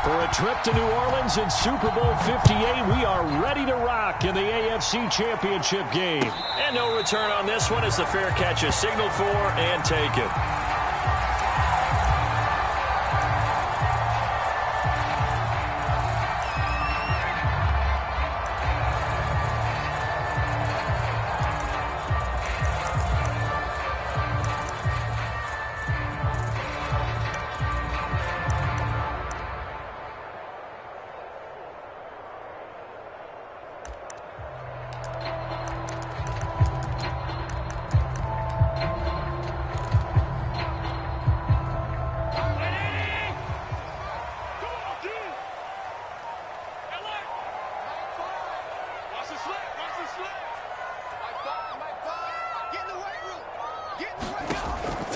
For a trip to New Orleans in Super Bowl 58, we are ready to rock in the AFC Championship game. And no return on this one as the fair catch is signaled for and taken.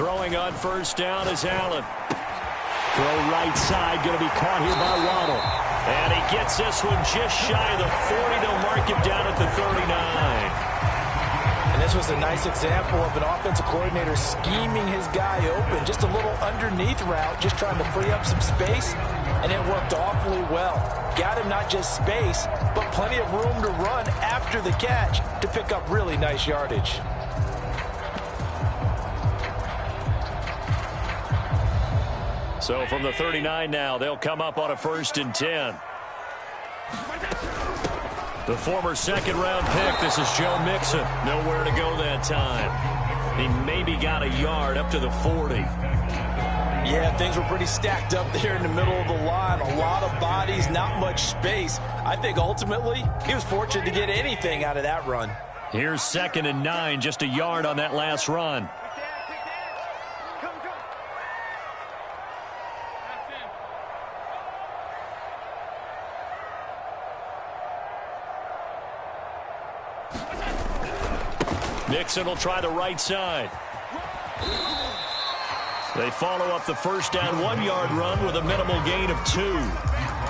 Throwing on first down is Allen. Throw right side, going to be caught here by Waddle. And he gets this one just shy of the 40. They'll mark him down at the 39. And this was a nice example of an offensive coordinator scheming his guy open. Just a little underneath route, just trying to free up some space. And it worked awfully well. Got him not just space, but plenty of room to run after the catch to pick up really nice yardage. So from the 39 now, they'll come up on a 1st and 10. The former second-round pick, this is Joe Mixon. Nowhere to go that time. He maybe got a yard up to the 40. Yeah, things were pretty stacked up there in the middle of the line. A lot of bodies, not much space. I think ultimately he was fortunate to get anything out of that run. Here's 2nd and 9, just a yard on that last run. Nixon will try the right side. They follow up the first down 1-yard run with a minimal gain of 2.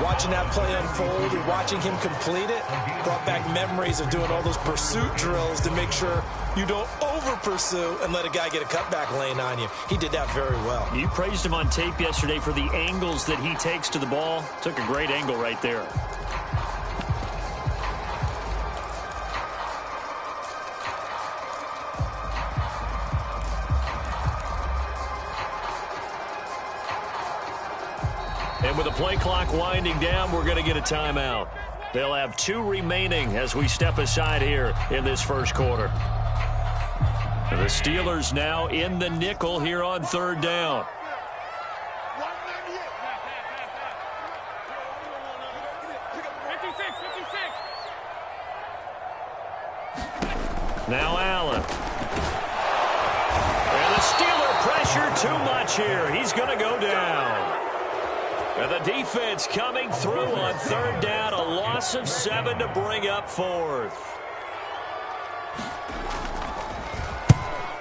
Watching that play unfold and watching him complete it brought back memories of doing all those pursuit drills to make sure you don't over-pursue and let a guy get a cutback lane on you. He did that very well. You praised him on tape yesterday for the angles that he takes to the ball. Took a great angle right there. And with the play clock winding down, we're going to get a timeout. They'll have 2 remaining as we step aside here in this first quarter. The Steelers now in the nickel here on 3rd down. Now Allen. And the Steeler pressure too much here. He's going to go down. And the defense coming through on 3rd down. A loss of 7 to bring up 4th.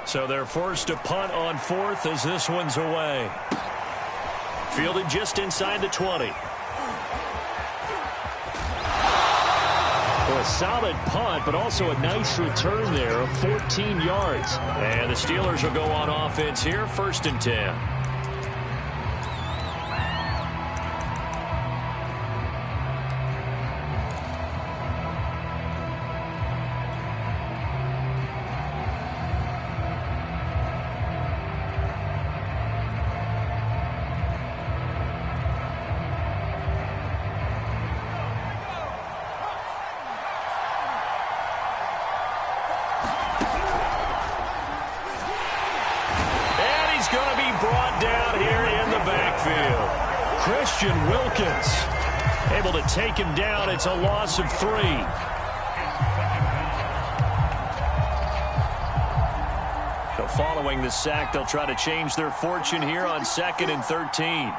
So they're forced to punt on 4th as this one's away. Fielded just inside the 20. Well, a solid punt, but also a nice return there of 14 yards. And the Steelers will go on offense here, 1st and 10. Able to take him down. It's a loss of 3. So following the sack, they'll try to change their fortune here on 2nd and 13.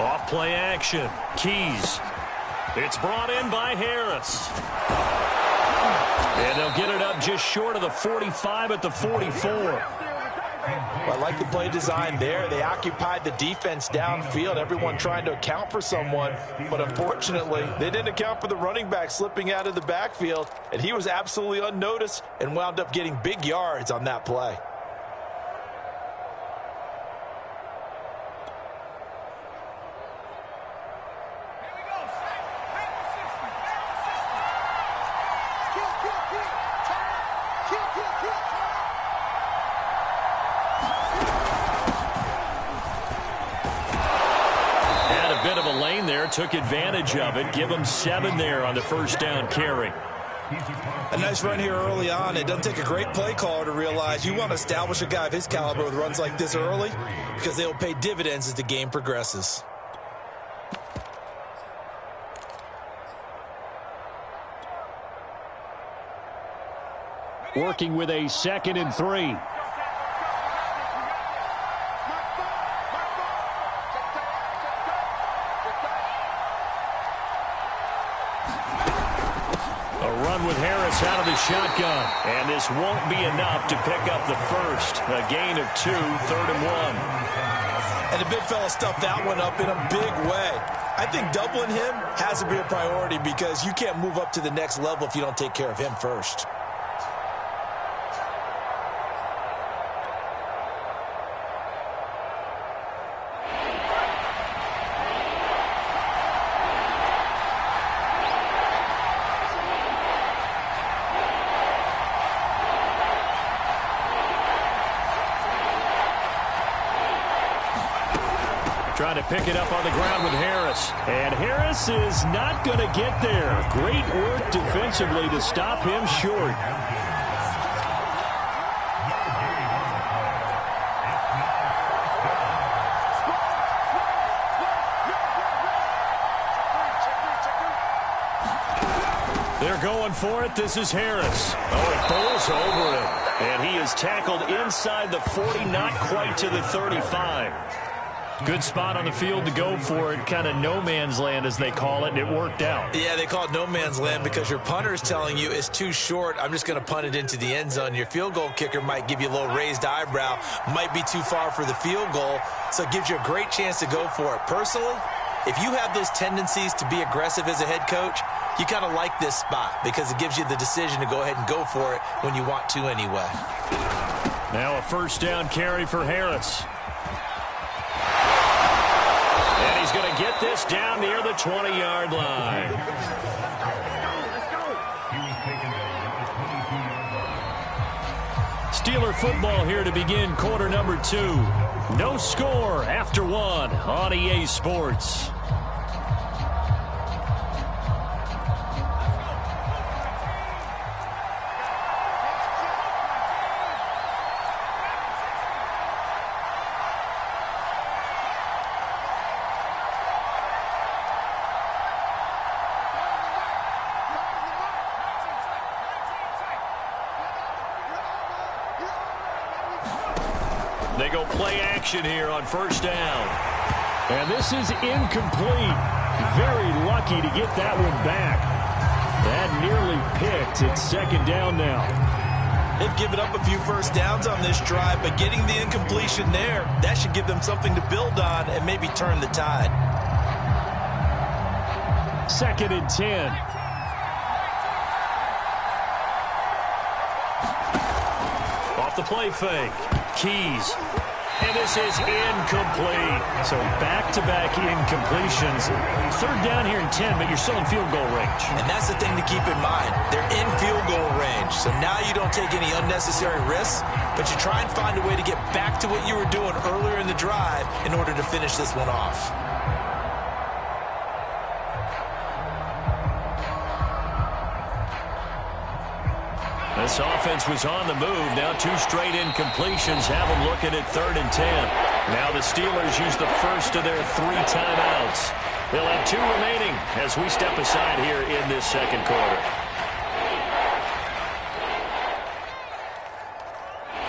Off play action. Keys. It's brought in by Harris. And they'll get it up just short of the 45 at the 44. Well, I like the play design there. They occupied the defense downfield, everyone trying to account for someone. But unfortunately, they didn't account for the running back slipping out of the backfield. And he was absolutely unnoticed and wound up getting big yards on that play. Took advantage of it. Give him 7 there on the first down carry. A nice run here early on. It doesn't take a great play caller to realize you want to establish a guy of his caliber with runs like this early because they'll pay dividends as the game progresses. Working with a 2nd and 3. With Harris out of the shotgun. And this won't be enough to pick up the first. A gain of 2, 3rd and 1. And the big fella stuffed that one up in a big way. I think doubling him has to be a priority because you can't move up to the next level if you don't take care of him first. Trying to pick it up on the ground with Harris. And Harris is not going to get there. Great work defensively to stop him short. They're going for it. This is Harris. Oh, it bowls over him. And he is tackled inside the 40, not quite to the 35. Good spot on the field to go for it. Kind of no man's land, as they call it, and it worked out. Yeah, they call it no man's land because your punter is telling you it's too short. I'm just going to punt it into the end zone. Your field goal kicker might give you a little raised eyebrow. Might be too far for the field goal, so it gives you a great chance to go for it. Personally, if you have those tendencies to be aggressive as a head coach, you kind of like this spot because it gives you the decision to go ahead and go for it when you want to anyway. Now a first down carry for Harris. He's going to get this down near the 20-yard line. Steeler football here to begin quarter number 2. No score after 1 on EA Sports. They go play action here on first down. And this is incomplete. Very lucky to get that one back. That nearly picked. It's second down now. They've given up a few first downs on this drive, but getting the incompletion there, that should give them something to build on and maybe turn the tide. 2nd and 10. Off the play fake. Keys. And this is incomplete. So back-to-back incompletions. 3rd down here in 10, but you're still in field goal range. And that's the thing to keep in mind. They're in field goal range. So now you don't take any unnecessary risks, but you try and find a way to get back to what you were doing earlier in the drive in order to finish this one off. This offense was on the move. Now 2 straight incompletions have them looking at 3rd and 10. Now the Steelers use the first of their 3 timeouts. They'll have 2 remaining as we step aside here in this second quarter.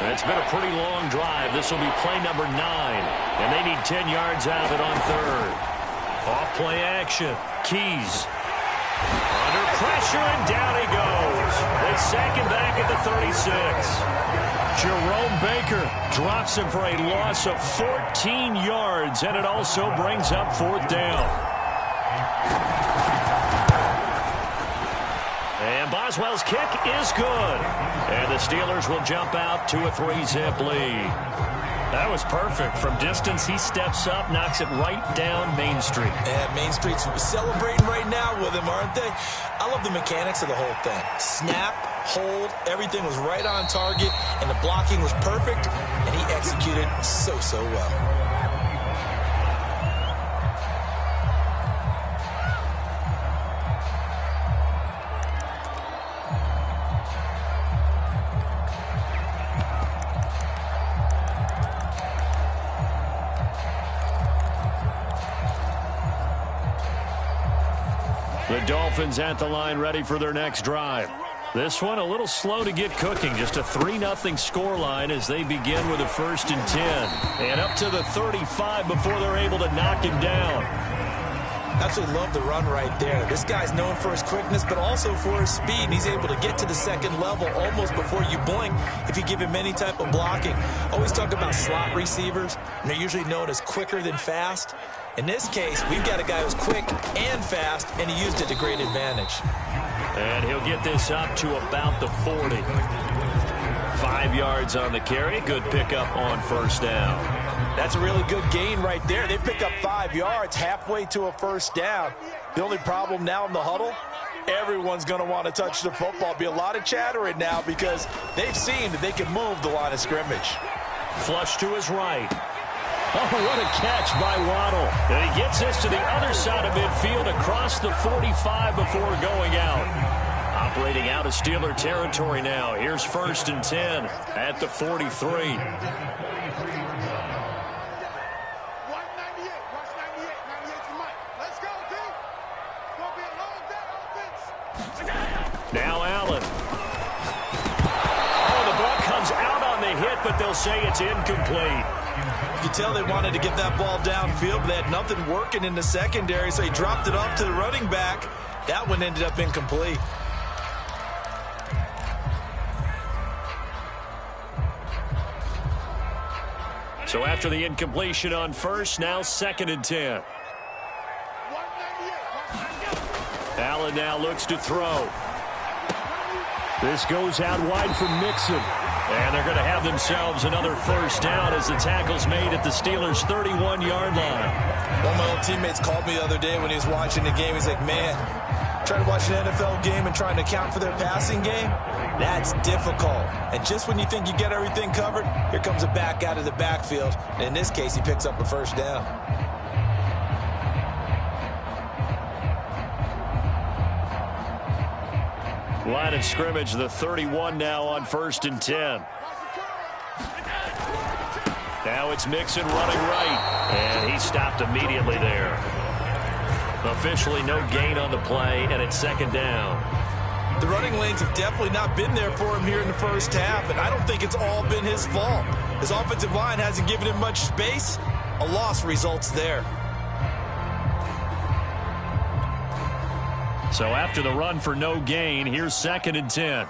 It's been a pretty long drive. This will be play number 9. And they need 10 yards out of it on 3rd. Off play action. Keys. Under pressure, and down he goes. They second back at the 36. Jerome Baker drops him for a loss of 14 yards, and it also brings up fourth down. And Boswell's kick is good. And the Steelers will jump out to a 3-zip lead. That was perfect. From distance, he steps up, knocks it right down Main Street. And Main Street's celebrating right now with him, aren't they? I love the mechanics of the whole thing. Snap, hold, everything was right on target, and the blocking was perfect, and he executed so well. The Dolphins at the line, ready for their next drive. This one a little slow to get cooking. Just a 3-0 scoreline as they begin with a 1st and 10. And up to the 35 before they're able to knock him down. Absolutely love the run right there. This guy's known for his quickness, but also for his speed. And he's able to get to the second level almost before you blink if you give him any type of blocking. Always talk about slot receivers, and they're usually known as quicker than fast. In this case, we've got a guy who's quick and fast, and he used it to great advantage. And he'll get this up to about the 40. 5 yards on the carry. Good pickup on first down. That's a really good gain right there. They pick up 5 yards halfway to a first down. The only problem now in the huddle, everyone's going to want to touch the football. Be a lot of chattering now because they've seen that they can move the line of scrimmage. Flush to his right. Oh, what a catch by Waddle. And he gets this to the other side of midfield across the 45 before going out. Operating out of Steeler territory now. Here's 1st and 10 at the 43. Now Allen. Oh, the ball comes out on the hit, but they'll say it's incomplete. You can tell they wanted to get that ball downfield, but they had nothing working in the secondary, so he dropped it off to the running back. That one ended up incomplete. So after the incompletion on first, now 2nd and 10. Allen now looks to throw. This goes out wide for Mixon. And they're going to have themselves another first down as the tackle's made at the Steelers' 31-yard line. One of my old teammates called me the other day when he was watching the game. He's like, man, trying to watch an NFL game and trying to account for their passing game, that's difficult. And just when you think you get everything covered, here comes a back out of the backfield. And in this case, he picks up a first down. Line of scrimmage, the 31 now on 1st and 10. Now it's Mixon running right, and he stopped immediately there. Officially no gain on the play, and it's 2nd down. The running lanes have definitely not been there for him here in the first half, and I don't think it's all been his fault. His offensive line hasn't given him much space. A loss results there. So after the run for no gain, here's 2nd and 10.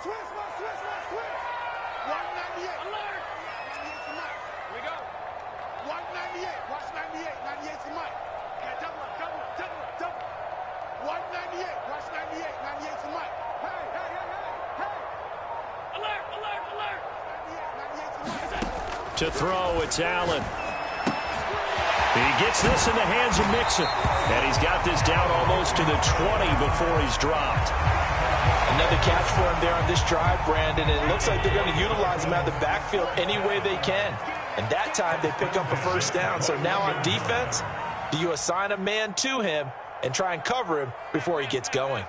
To throw, it's Allen. He gets this in the hands of Mixon. And he's got this down almost to the 20 before he's dropped. Another catch for him there on this drive, Brandon. And it looks like they're going to utilize him out of the backfield any way they can. And that time they pick up a first down. So now on defense, do you assign a man to him and try and cover him before he gets going?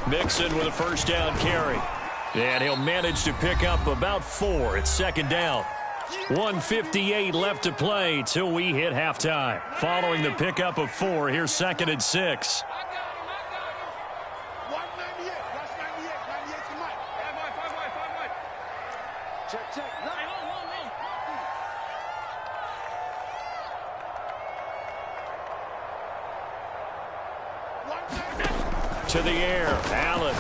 Mixon with a first down carry. And he'll manage to pick up about 4. It's 2nd down. 1:58 left to play till we hit halftime. Following the pickup of 4, here's 2nd and 6. To the air, Allen.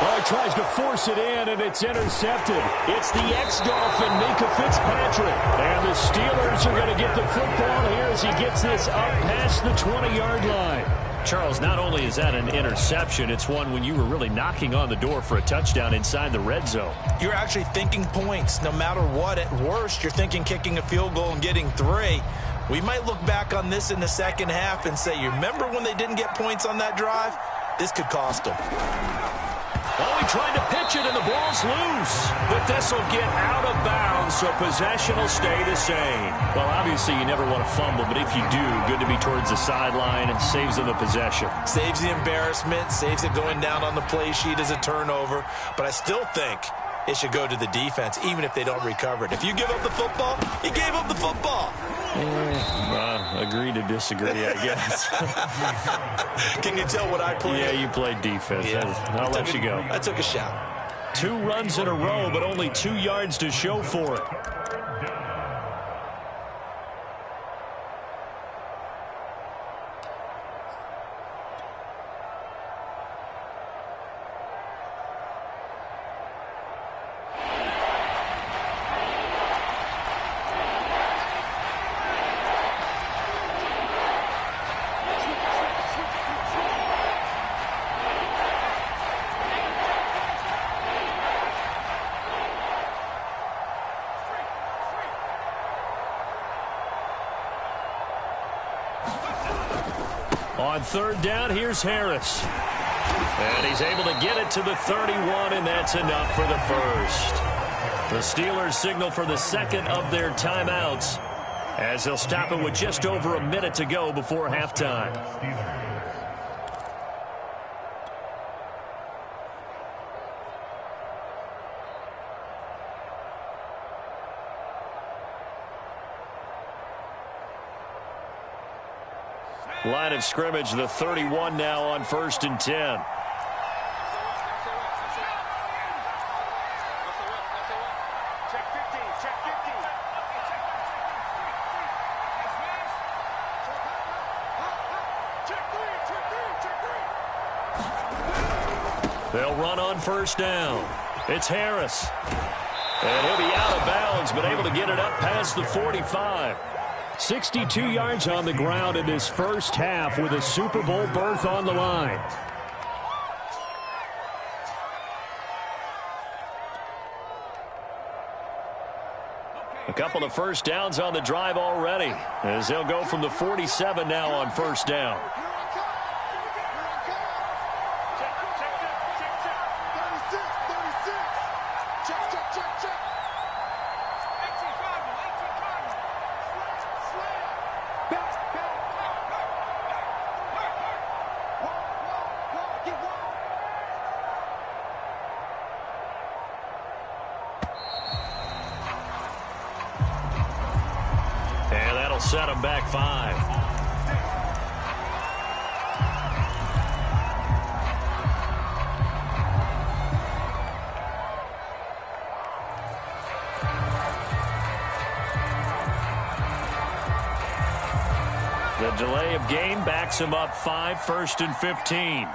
Oh, he tries to force it in, and it's intercepted. It's the ex-Dolphin, Minka Fitzpatrick. And the Steelers are going to get the football here as he gets this up past the 20-yard line. Charles, not only is that an interception, it's one when you were really knocking on the door for a touchdown inside the red zone. You're actually thinking points. No matter what, at worst, you're thinking kicking a field goal and getting 3. We might look back on this in the second half and say, you remember when they didn't get points on that drive? This could cost them. Oh, he tried to pitch it, and the ball's loose. But this will get out of bounds, so possession will stay the same. Well, obviously, you never want to fumble, but if you do, good to be towards the sideline. It saves them the possession. Saves the embarrassment, saves it going down on the play sheet as a turnover. But I still think it should go to the defense, even if they don't recover it. If you give up the football, you gave up the football. Agree to disagree, I guess. Can you tell what I played? Yeah, you played defense. Yeah. I'll let you go. I took a shot. 2 runs in a row, but only 2 yards to show for it. On 3rd down, here's Harris. And he's able to get it to the 31, and that's enough for the first. The Steelers signal for the second of their timeouts as they'll stop it with just over a minute to go before halftime. Line of scrimmage, the 31 now on 1st and 10. They'll run on 1st down. It's Harris. And he'll be out of bounds, but able to get it up past the 45. 62 yards on the ground in this first half with a Super Bowl berth on the line. A couple of first downs on the drive already as they'll go from the 47 now on 1st down. Set him back 5. The delay of game backs him up 5, 1st and 15.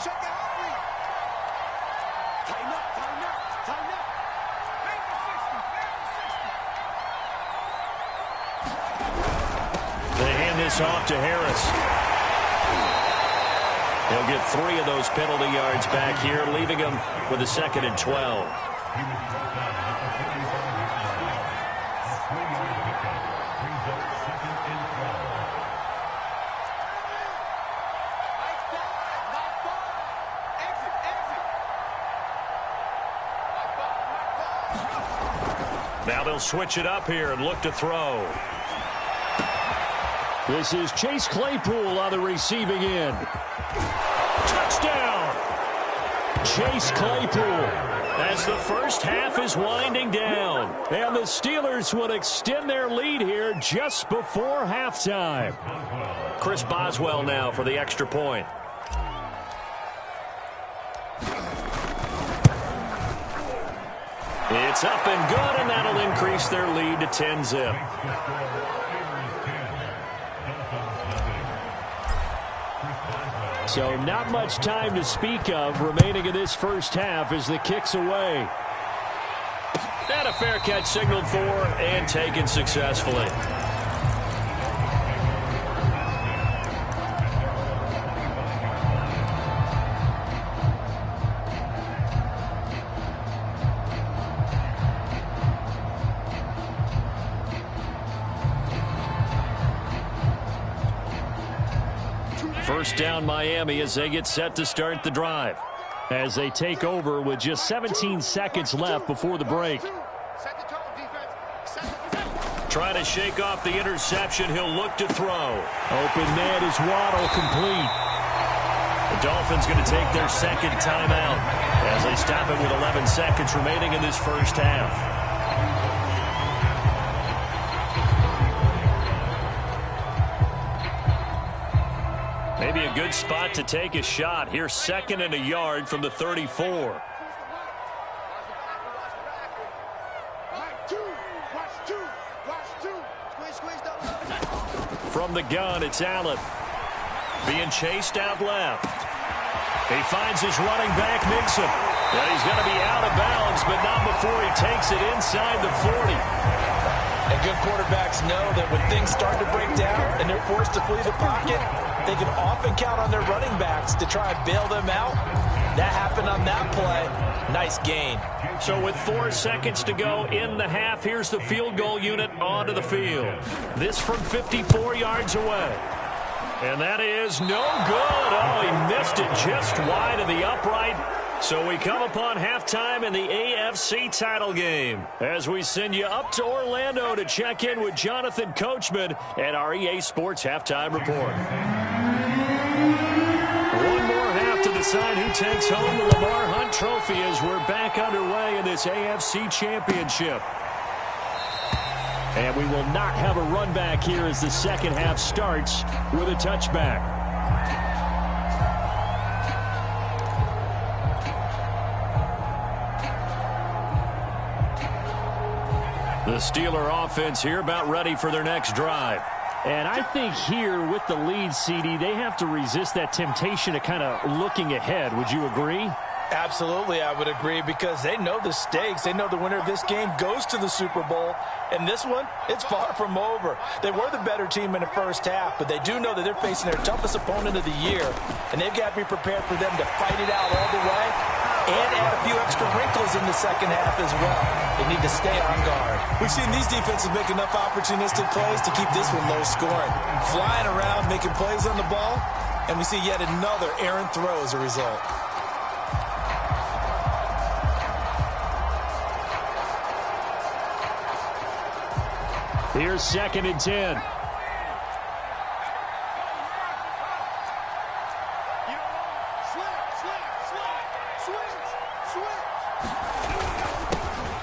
Off to Harris. He'll get 3 of those penalty yards back here, leaving him with a 2nd and 12. Now they'll switch it up here and look to throw. This is Chase Claypool on the receiving end. Touchdown! Chase Claypool as the first half is winding down. And the Steelers will extend their lead here just before halftime. Chris Boswell now for the extra point. It's up and good, and that'll increase their lead to 10-zip. So not much time to speak of remaining in this first half as the kick's away. And a fair catch signaled for and taken successfully. First down Miami as they get set to start the drive. As they take over with just 17 seconds left before the break. Trying to shake off the interception. He'll look to throw. Open man is Waddle, complete. The Dolphins going to take their second timeout as they stop it with 11 seconds remaining in this first half. Maybe a good spot to take a shot. Here's 2nd and a yard from the 34. From the gun, it's Allen. Being chased out left. He finds his running back, Mixon. And he's going to be out of bounds, but not before he takes it inside the 40. And good quarterbacks know that when things start to break down and they're forced to flee the pocket, they can often count on their running backs to try and bail them out. That happened on that play. Nice gain. So with 4 seconds to go in the half, here's the field goal unit onto the field. This from 54 yards away. And that is no good. Oh, he missed it just wide of the upright. So we come upon halftime in the AFC title game as we send you up to Orlando to check in with Jonathan Coachman at our EA Sports Halftime Report. One more half to decide who takes home the Lamar Hunt Trophy as we're back underway in this AFC Championship. And we will not have a run back here as the second half starts with a touchback. The Steeler offense here about ready for their next drive. And I think here with the lead, CD, they have to resist that temptation to kind of looking ahead. Would you agree? Absolutely, I would agree, because they know the stakes. They know the winner of this game goes to the Super Bowl. And this one, it's far from over. They were the better team in the first half, but they do know that they're facing their toughest opponent of the year. And they've got to be prepared for them to fight it out all the way and add a few extra wrinkles in the second half as well. They need to stay on guard. We've seen these defenses make enough opportunistic plays to keep this one low scoring. Flying around, making plays on the ball, and we see yet another errant throw as a result. Here's 2nd and 10.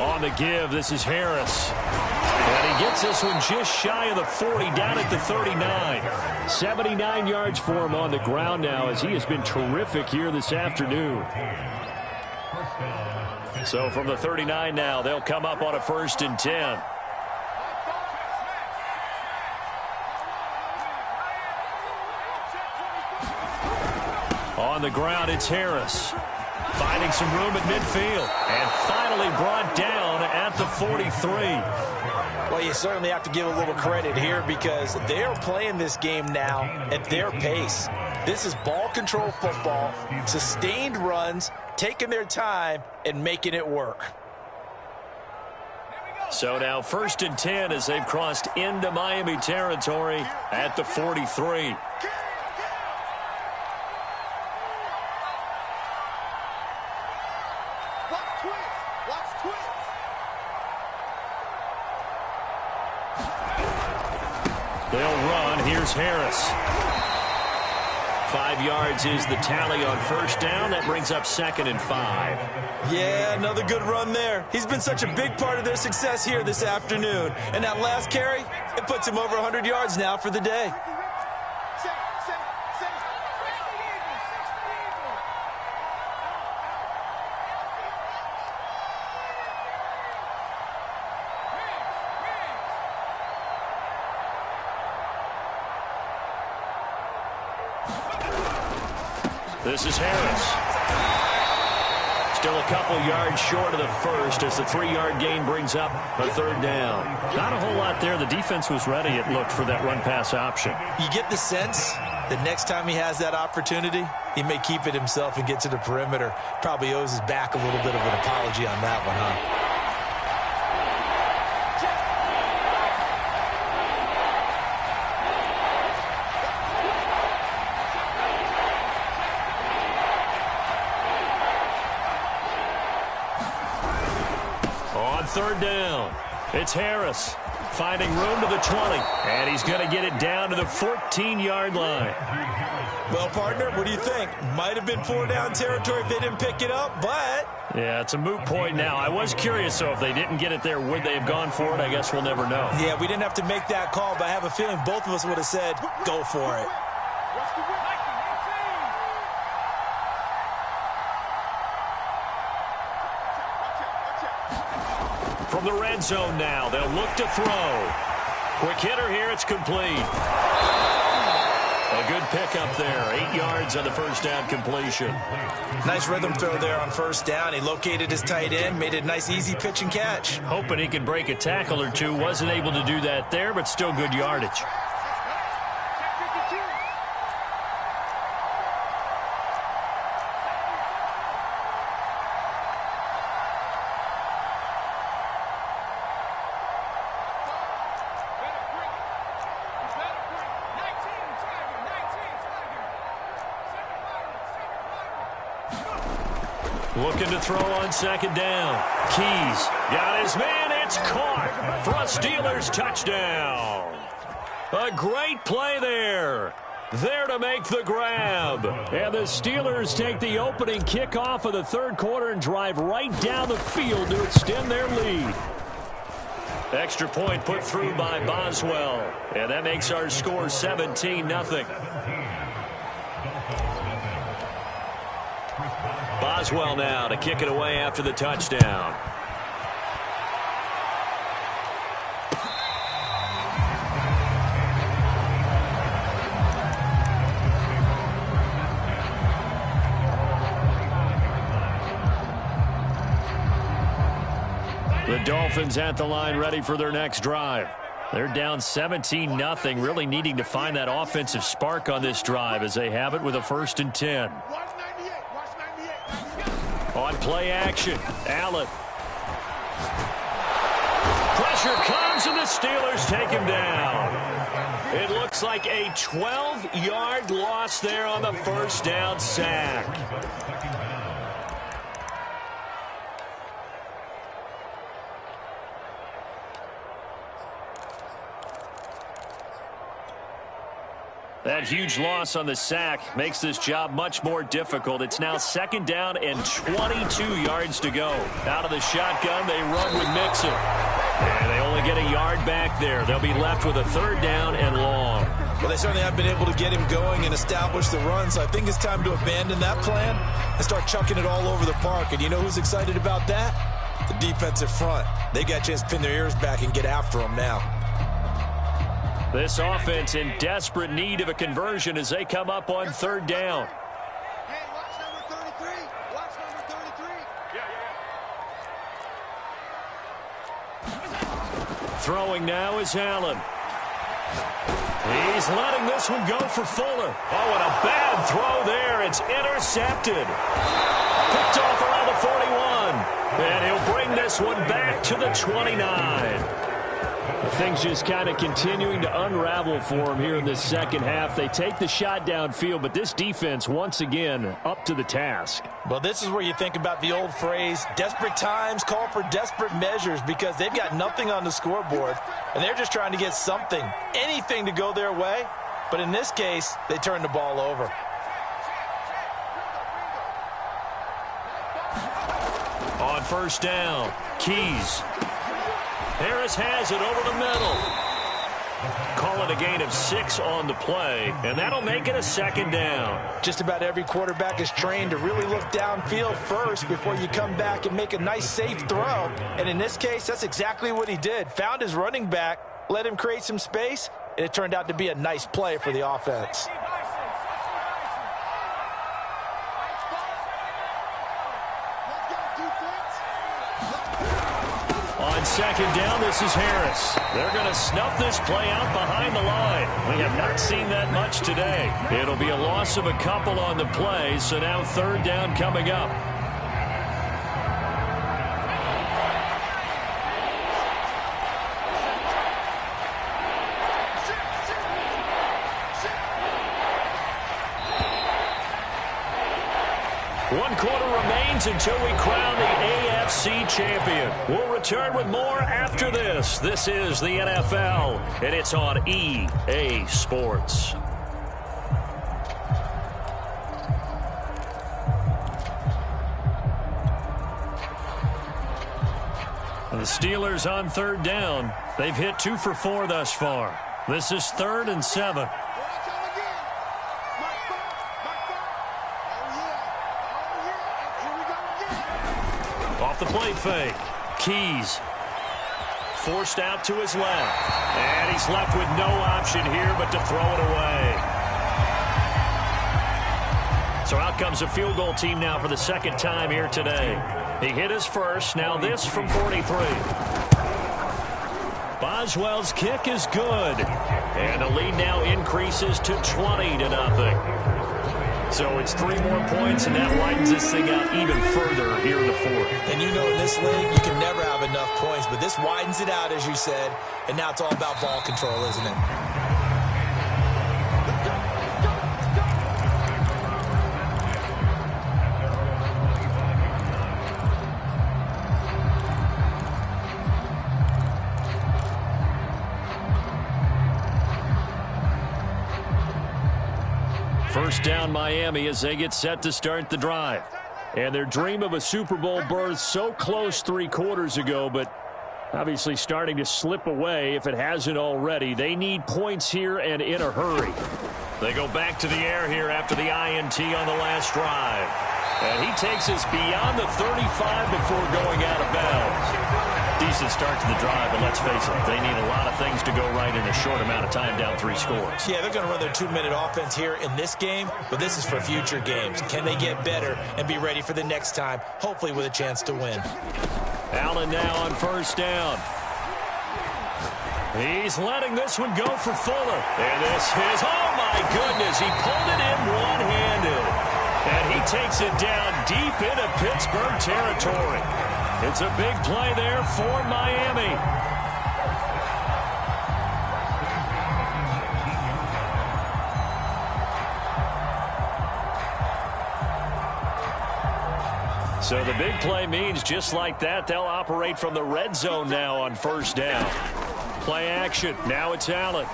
On the give, this is Harris. And he gets this one just shy of the 40, down at the 39. 79 yards for him on the ground now as he has been terrific here this afternoon. So from the 39 now, they'll come up on a 1st and 10. On the ground, it's Harris. Finding some room at midfield. And finally brought down at the 43. Well, you certainly have to give a little credit here because they're playing this game now at their pace. This is ball control football, sustained runs, taking their time, and making it work. So now 1st and 10 as they've crossed into Miami territory at the 43. They'll run. Here's Harris. 5 yards is the tally on 1st down. That brings up 2nd and 5. Yeah, another good run there. He's been such a big part of their success here this afternoon. And that last carry, it puts him over 100 yards now for the day. This is Harris. Still a couple yards short of the first as the 3-yard gain brings up a third down. Not a whole lot there. The defense was ready, it looked, for that run-pass option. You get the sense that next time he has that opportunity, he may keep it himself and get to the perimeter. Probably owes his back a little bit of an apology on that one, huh? Third down. It's Harris finding room to the 20. And he's going to get it down to the 14-yard line. Well, partner, what do you think? Might have been 4-down territory if they didn't pick it up, but... Yeah, it's a moot point now. I was curious, so if they didn't get it there, would they have gone for it? I guess we'll never know. Yeah, we didn't have to make that call, but I have a feeling both of us would have said, go for it. From the red zone now, they'll look to throw. Quick hitter here, it's complete. A good pickup there, 8 yards on the first down completion. Nice rhythm throw there on first down. He located his tight end, made it a nice easy pitch and catch. Hoping he could break a tackle or two, wasn't able to do that there, but still good yardage. Looking to throw on second down. Keys got his man. It's caught for a Steelers touchdown. A great play there. There to make the grab. And the Steelers take the opening kickoff of the third quarter and drive right down the field to extend their lead. Extra point put through by Boswell. And that makes our score 17-0. Boswell now to kick it away after the touchdown. The Dolphins at the line ready for their next drive. They're down 17-0, really needing to find that offensive spark on this drive as they have it with a 1st and 10. On play action, Allen. Pressure comes and the Steelers take him down. It looks like a 12-yard loss there on the first down sack. That huge loss on the sack makes this job much more difficult. It's now 2nd down and 22 yards to go. Out of the shotgun, they run with Mixon. And they only get a yard back there. They'll be left with a 3rd down and long. Well, they certainly have been able to get him going and establish the run, so I think it's time to abandon that plan and start chucking it all over the park. And you know who's excited about that? The defensive front. They got a chance to pin their ears back and get after him now. This offense in desperate need of a conversion as they come up on 3rd down. Hey, watch number 33. Watch number 33. Throwing now is Allen. He's letting this one go for Fuller. Oh, and a bad throw there. It's intercepted. Picked off around the 41. And he'll bring this one back to the 29. Things just kind of continuing to unravel for him here in this second half. They take the shot downfield, but this defense, once again, up to the task. Well, this is where you think about the old phrase, desperate times call for desperate measures, because they've got nothing on the scoreboard, and they're just trying to get something, anything to go their way. But in this case, they turn the ball over. On 1st down, Keys. Harris has it over the middle. Call it a gain of 6 on the play, and that'll make it a 2nd down. Just about every quarterback is trained to really look downfield first before you come back and make a nice, safe throw. And in this case, that's exactly what he did. Found his running back, let him create some space, and it turned out to be a nice play for the offense. On second down, this is Harris. They're going to snuff this play out behind the line. We have not seen that much today. It'll be a loss of a couple on the play, so now third down coming up. One quarter remains until we crown the AFC champion. We'll return with more after this. This is the NFL, and it's on EA Sports. The Steelers on third down. They've hit 2 for 4 thus far. This is 3rd and 7. Off the play fake. Keys. Forced out to his left. And he's left with no option here but to throw it away. So out comes a field goal team now for the second time here today. He hit his first. Now this from 43. Boswell's kick is good. And the lead now increases to 20-0. So it's 3 more points, and that widens this thing out even further here in the fourth. And you know in this league, you can never have enough points, but this widens it out, as you said, and now it's all about ball control, isn't it? First down Miami as they get set to start the drive. And their dream of a Super Bowl berth so close 3 quarters ago, but obviously starting to slip away if it hasn't already. They need points here and in a hurry. They go back to the air here after the INT on the last drive. And he takes us beyond the 35 before going out of bounds. Decent start to the drive, but let's face it, they need a lot of things to go right in a short amount of time, down 3 scores. Yeah, they're going to run their 2-minute offense here in this game, but this is for future games. Can they get better and be ready for the next time, hopefully with a chance to win? Allen now on first down. He's letting this one go for Fuller. And this is, oh my goodness, he pulled it in one-handed. And he takes it down deep into Pittsburgh territory. It's a big play there for Miami. So the big play means just like that, they'll operate from the red zone now on first down. Play action. Now it's Allen.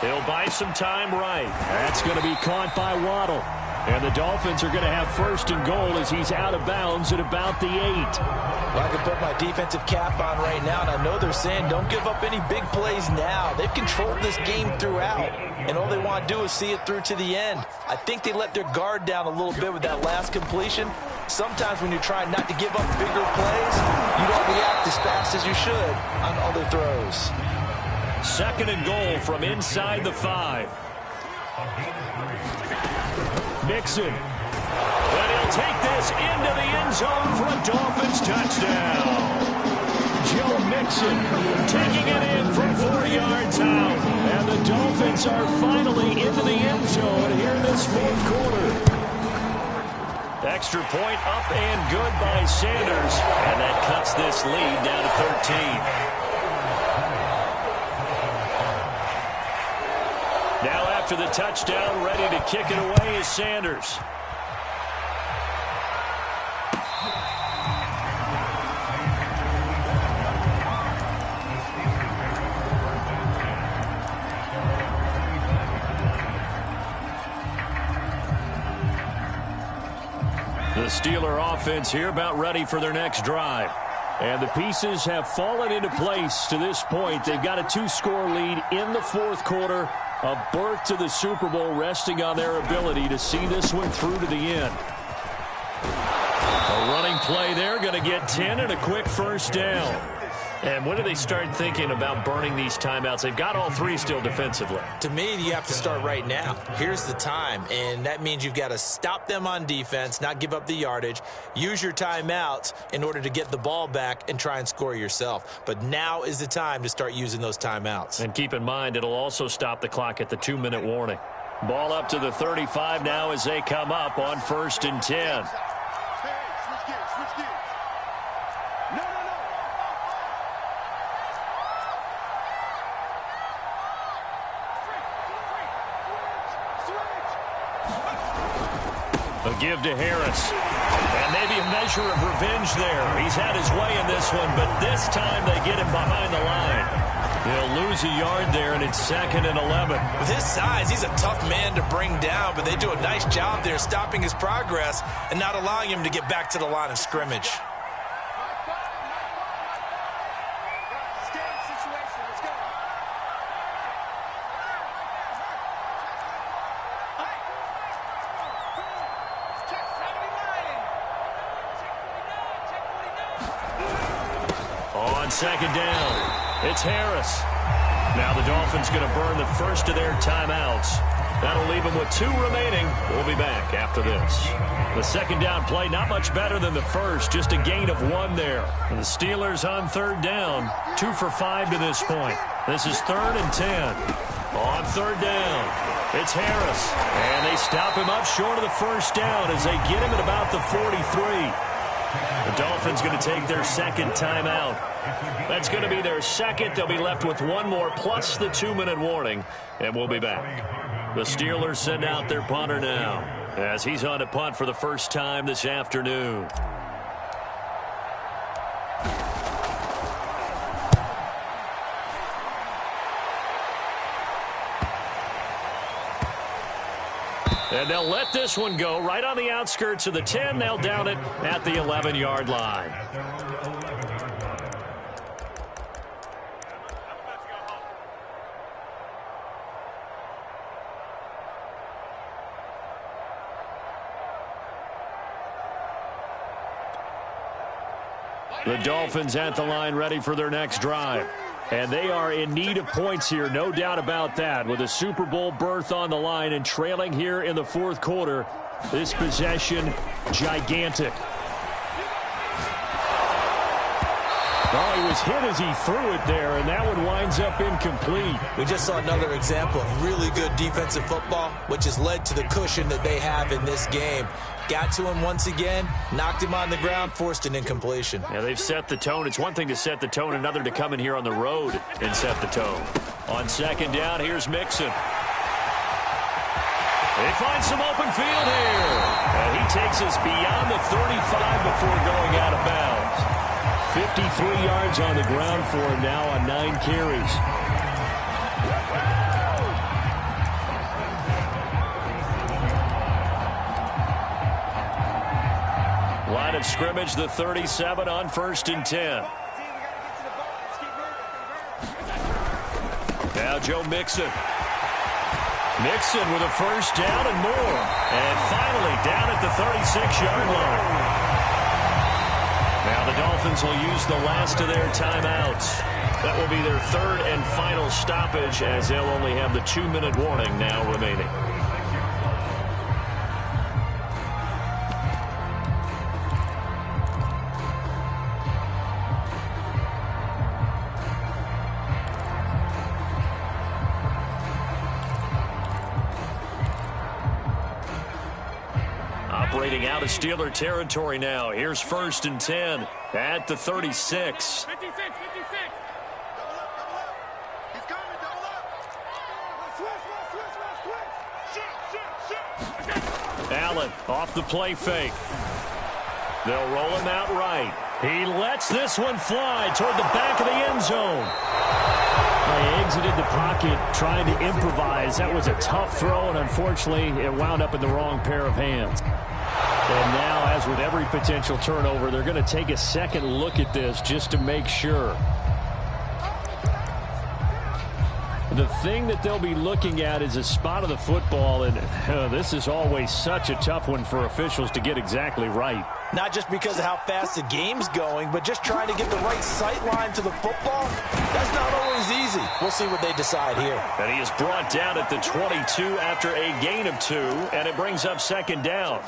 He'll buy some time right. That's going to be caught by Waddle. And the Dolphins are going to have first and goal as he's out of bounds at about the 8. Well, I can put my defensive cap on right now, and I know they're saying don't give up any big plays now. They've controlled this game throughout, and all they want to do is see it through to the end. I think they let their guard down a little bit with that last completion. Sometimes when you're trying not to give up bigger plays, you don't react as fast as you should on other throws. Second and goal from inside the 5. Mixon. But he'll take this into the end zone for a Dolphins touchdown. Joe Mixon taking it in from 4 yards out. And the Dolphins are finally into the end zone here in this fourth quarter. Extra point up and good by Sanders. And that cuts this lead down to 13. Now after the touchdown, ready to kick it away is Sanders. The Steeler offense here about ready for their next drive. And the pieces have fallen into place to this point. They've got a 2-score lead in the fourth quarter. A berth to the Super Bowl resting on their ability to see this one through to the end. A running play there, going to get 10 and a quick first down. And when do they start thinking about burning these timeouts? They've got all three still defensively. To me, you have to start right now. Here's the time, and that means you've got to stop them on defense, not give up the yardage, use your timeouts in order to get the ball back and try and score yourself. But now is the time to start using those timeouts. And keep in mind, it'll also stop the clock at the 2-minute warning. Ball up to the 35 now as they come up on 1st and 10. A give to Harris. And maybe a measure of revenge there. He's had his way in this one, but this time they get him behind the line. They'll lose a yard there, and it's 2nd and 11. With his size, he's a tough man to bring down, but they do a nice job there stopping his progress and not allowing him to get back to the line of scrimmage. On 2nd down, it's Harris. Now the Dolphins going to burn the first of their timeouts. That'll leave them with 2 remaining. We'll be back after this. The 2nd down play, not much better than the first, just a gain of 1 there. And the Steelers on 3rd down, 2 for 5 to this point. This is 3rd and 10. On 3rd down, it's Harris. And they stop him up short of the 1st down as they get him at about the 43. The Dolphins going to take their 2nd timeout. That's going to be their 2nd. They'll be left with 1 more plus the 2-minute warning, and we'll be back. The Steelers send out their punter now as he's on to punt for the first time this afternoon. And they'll let this one go right on the outskirts of the 10. They'll down it at the 11-yard line. The Dolphins at the line ready for their next drive. And they are in need of points here, no doubt about that. With a Super Bowl berth on the line and trailing here in the 4th quarter, this possession gigantic. Oh, he was hit as he threw it there, and that one winds up incomplete. We just saw another example of really good defensive football, which has led to the cushion that they have in this game. Got to him once again, knocked him on the ground, forced an incompletion. Yeah, they've set the tone. It's one thing to set the tone, another to come in here on the road and set the tone. On 2nd down, here's Mixon. They find some open field here. And he takes us beyond the 35 before going out of bounds. 53 yards on the ground for him now on 9 carries. Line of scrimmage, the 37 on 1st and 10. Now Joe Mixon. Mixon with a 1st down and more. And finally down at the 36-yard line. Now the Dolphins will use the last of their timeouts. That will be their 3rd and final stoppage as they'll only have the 2-minute warning now remaining. Operating out of Steeler territory now. Here's 1st and 10 at the 36. 56. Double up. He's coming, double up. Switch. Allen off the play fake. They'll roll him out right. He lets this one fly toward the back of the end zone. He exited the pocket trying to improvise. That was a tough throw, and unfortunately, it wound up in the wrong pair of hands. And now, as with every potential turnover, they're going to take a second look at this just to make sure. The thing that they'll be looking at is a spot of the football, and this is always such a tough one for officials to get exactly right. Not just because of how fast the game's going, but just trying to get the right sight line to the football. That's not always easy. We'll see what they decide here. And he is brought down at the 22 after a gain of 2, and it brings up second down.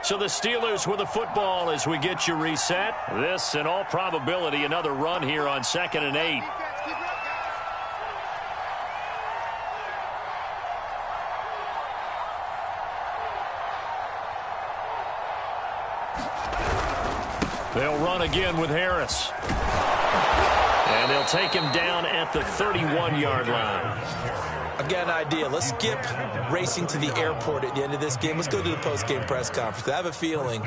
So the Steelers with the football as we get you reset. This, in all probability, another run here on 2nd and 8. They'll run again with Harris. And they'll take him down at the 31-yard line. I've got an idea. Let's skip racing to the airport at the end of this game. Let's go to the post-game press conference. I have a feeling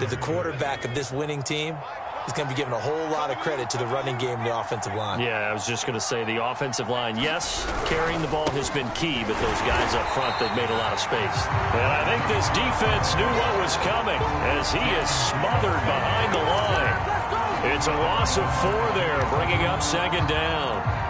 that the quarterback of this winning team is going to be given a whole lot of credit to the running game and the offensive line. Yeah, I was just going to say the offensive line, yes, carrying the ball has been key, but those guys up front, they've made a lot of space. And I think this defense knew what was coming as he is smothered behind the line. It's a loss of 4 there, bringing up second down.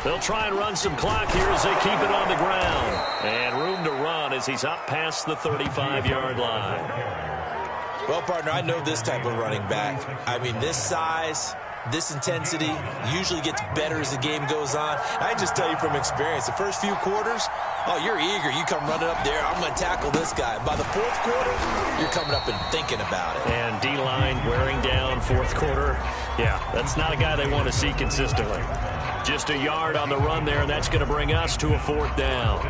They'll try and run some clock here as they keep it on the ground. And room to run as he's up past the 35-yard line. Well, partner, I know this type of running back. I mean, this size, this intensity usually gets better as the game goes on. I just tell you from experience, the first few quarters, oh, you're eager. You come running up there, I'm going to tackle this guy. By the 4th quarter, you're coming up and thinking about it. And D-line wearing down 4th quarter. Yeah, that's not a guy they want to see consistently. Just a yard on the run there, and that's going to bring us to a 4th down.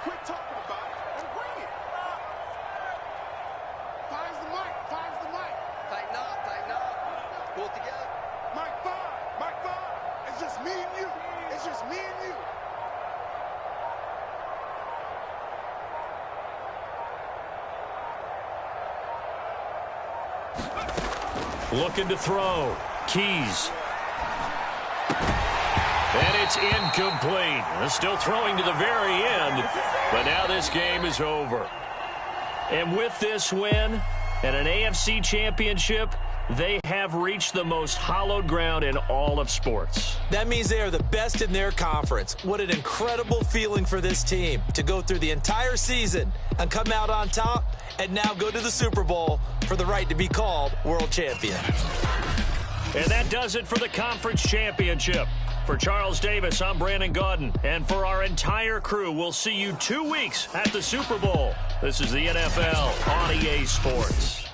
Quit talking about it and bring it. Time's the mic. Time's the mic. Tighten up, tighten up. Pull it together. Mike 5. Mike 5. It's just me and you. It's just me and you. Looking to throw. Keys. And it's incomplete. Still throwing to the very end, but now this game is over. And with this win and an AFC championship, they have reached the most hallowed ground in all of sports. That means they are the best in their conference. What an incredible feeling for this team to go through the entire season and come out on top and now go to the Super Bowl for the right to be called world champion. And that does it for the conference championship. For Charles Davis, I'm Brandon Gaudin. And for our entire crew, we'll see you 2 weeks at the Super Bowl. This is the NFL on EA Sports.